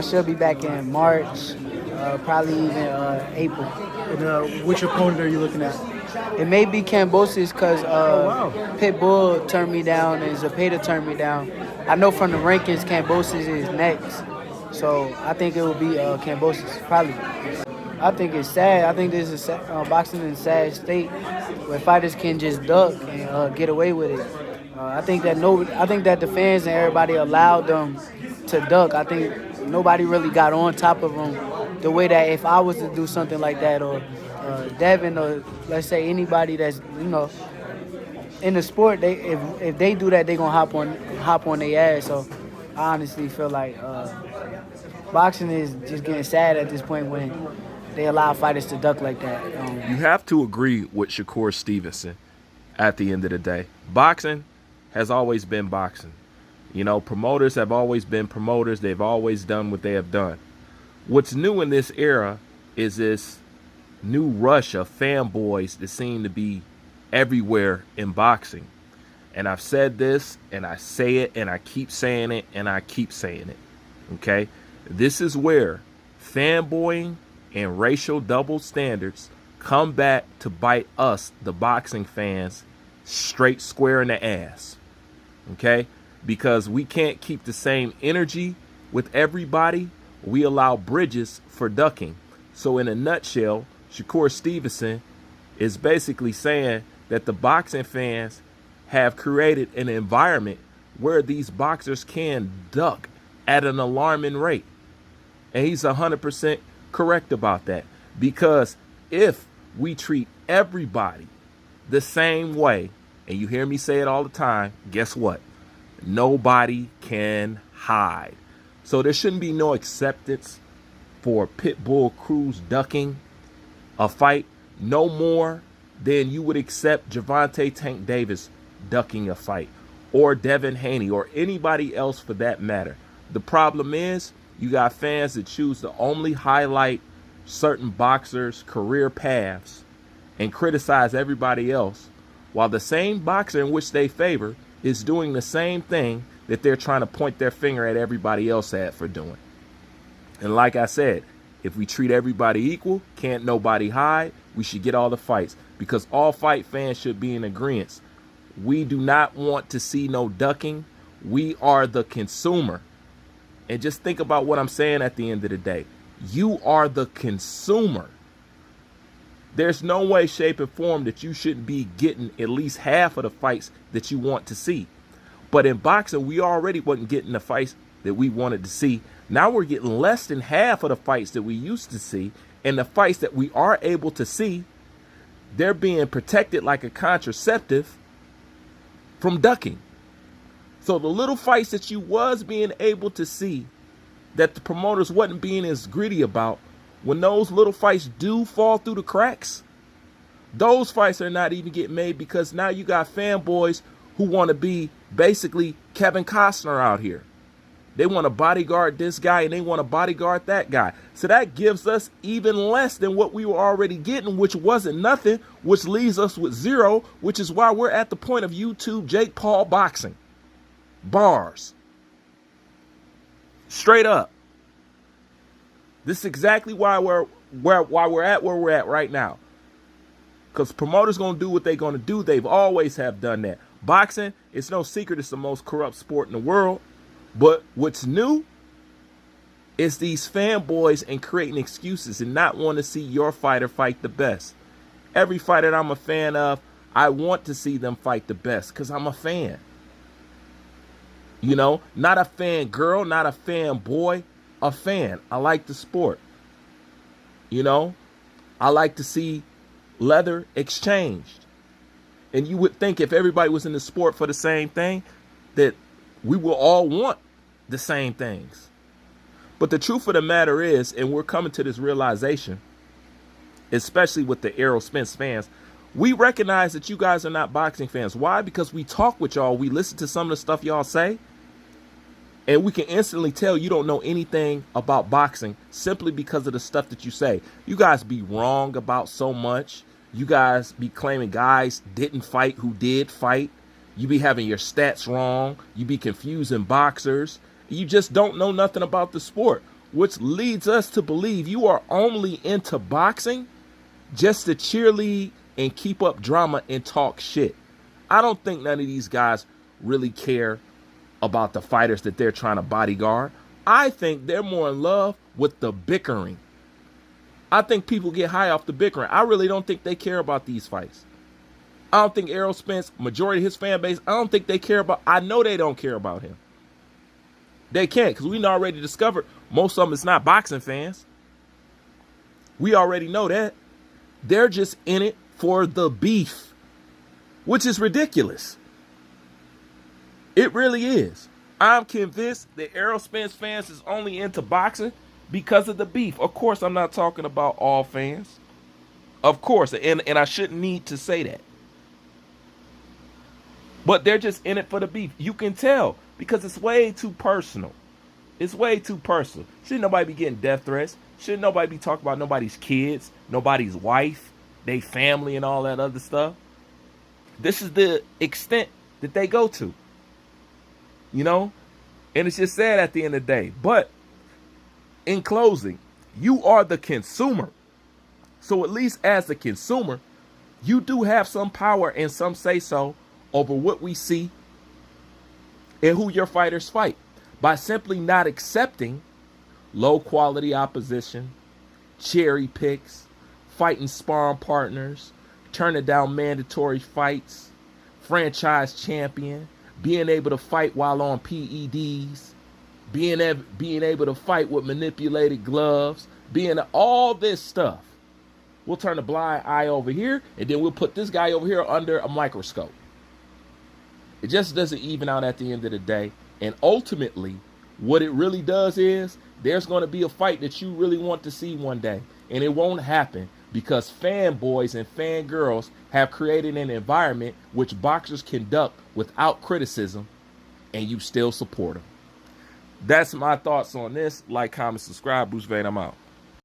should be back in March, probably even April. And which opponent are you looking at? It may be Cambosis because Wow. Pitbull turned me down and Zepeda turned me down. I know from the rankings Cambosis is next. So I think it will be Cambosis, probably. I think it's sad. I think this is boxing in a sad state where fighters can just duck and get away with it. I think that the fans and everybody allowed them to duck. I think nobody really got on top of them the way that if I was to do something like that, or Devin, or let's say anybody that's in the sport, if they do that, they gonna hop on their ass. So I honestly feel like boxing is just getting sad at this point when they allow fighters to duck like that. You have to agree with Shakur Stevenson at the end of the day. Boxing has always been boxing. Promoters have always been promoters. They've always done what they have done. What's new in this era is this new rush of fanboys that seem to be everywhere in boxing. And I've said this, and I say it, and I keep saying it, and I keep saying it. Okay? This is where fanboying and racial double standards come back to bite us, the boxing fans, straight square in the ass. Okay? Because we can't keep the same energy with everybody. We allow bridges for ducking. So in a nutshell, Shakur Stevenson is basically saying that the boxing fans have created an environment where these boxers can duck at an alarming rate. And he's 100% correct about that. Because if we treat everybody the same way, and you hear me say it all the time, guess what? Nobody can hide. So there shouldn't be no acceptance for Pitbull Cruz ducking a fight no more than you would accept Gervonta Tank Davis ducking a fight, or Devin Haney, or anybody else for that matter. The problem is you got fans that choose to only highlight certain boxers' career paths and criticize everybody else, while the same boxer in which they favor is doing the same thing that they're trying to point their finger at everybody else at for doing. And like I said, if we treat everybody equal, can't nobody hide, we should get all the fights, because all fight fans should be in agreement. We do not want to see no ducking. We are the consumer. And just think about what I'm saying at the end of the day. You are the consumer. There's no way, shape, and form that you shouldn't be getting at least half of the fights that you want to see. But in boxing, we already wasn't getting the fights that we wanted to see. Now we're getting less than half of the fights that we used to see. And the fights that we are able to see, they're being protected like a contraceptive from ducking. So the little fights that you was being able to see, that the promoters wasn't being as greedy about, when those little fights do fall through the cracks, those fights are not even getting made, because now you got fanboys who want to be basically Kevin Costner out here. They want to bodyguard this guy and they want to bodyguard that guy. So that gives us even less than what we were already getting, which wasn't nothing, which leaves us with zero, which is why we're at the point of YouTube Jake Paul boxing. Bars. Straight up. This is exactly why we're at where we're at right now. Because promoters going to do what they're going to do. They've always have done that. Boxing, it's no secret, it's the most corrupt sport in the world. But what's new is these fanboys and creating excuses and not want to see your fighter fight the best. Every fighter that I'm a fan of, I want to see them fight the best because I'm a fan. Not a fan girl, not a fan boy, a fan. I like the sport. I like to see leather exchanged. And you would think if everybody was in the sport for the same thing, that we will all want the same things. But the truth of the matter is, and we're coming to this realization, especially with the Errol Spence fans, we recognize that you guys are not boxing fans. Why? Because we talk with y'all. We listen to some of the stuff y'all say. And we can instantly tell you don't know anything about boxing simply because of the stuff that you say. You guys be wrong about so much. You guys be claiming guys didn't fight who did fight. You be having your stats wrong. You be confusing boxers. You just don't know nothing about the sport. which leads us to believe you are only into boxing just to cheerlead and keep up drama and talk shit. I don't think none of these guys really care about the fighters that they're trying to bodyguard. I think they're more in love with the bickering. I think people get high off the bickering. I really don't think they care about these fights. I don't think Errol Spence, majority of his fan base, I don't think they care about. I know they don't care about him. They can't, because we already discovered most of them is not boxing fans. We already know that. They're just in it for the beef, which is ridiculous. It really is. I'm convinced that Errol Spence fans is only into boxing because of the beef. Of course, I'm not talking about all fans. Of course, and I shouldn't need to say that. But they're just in it for the beef. You can tell because it's way too personal. It's way too personal. Shouldn't nobody be getting death threats? Shouldn't nobody be talking about nobody's kids, nobody's wife, they family, and all that other stuff? This is the extent that they go to. You know? And it's just sad at the end of the day. But in closing, you are the consumer. So at least as the consumer, you do have some power and some say-so over what we see and who your fighters fight by simply not accepting low-quality opposition, cherry picks, fighting sparring partners, turning down mandatory fights, franchise champion, being able to fight while on PEDs, being able to fight with manipulated gloves, being all this stuff. We'll turn a blind eye over here, and then we'll put this guy over here under a microscope. It just doesn't even out at the end of the day. And ultimately, what it really does is there's going to be a fight that you really want to see one day. And it won't happen because fanboys and fangirls have created an environment which boxers conduct without criticism, and you still support them. That's my thoughts on this. Like, comment, subscribe. Bruce Vane, I'm out.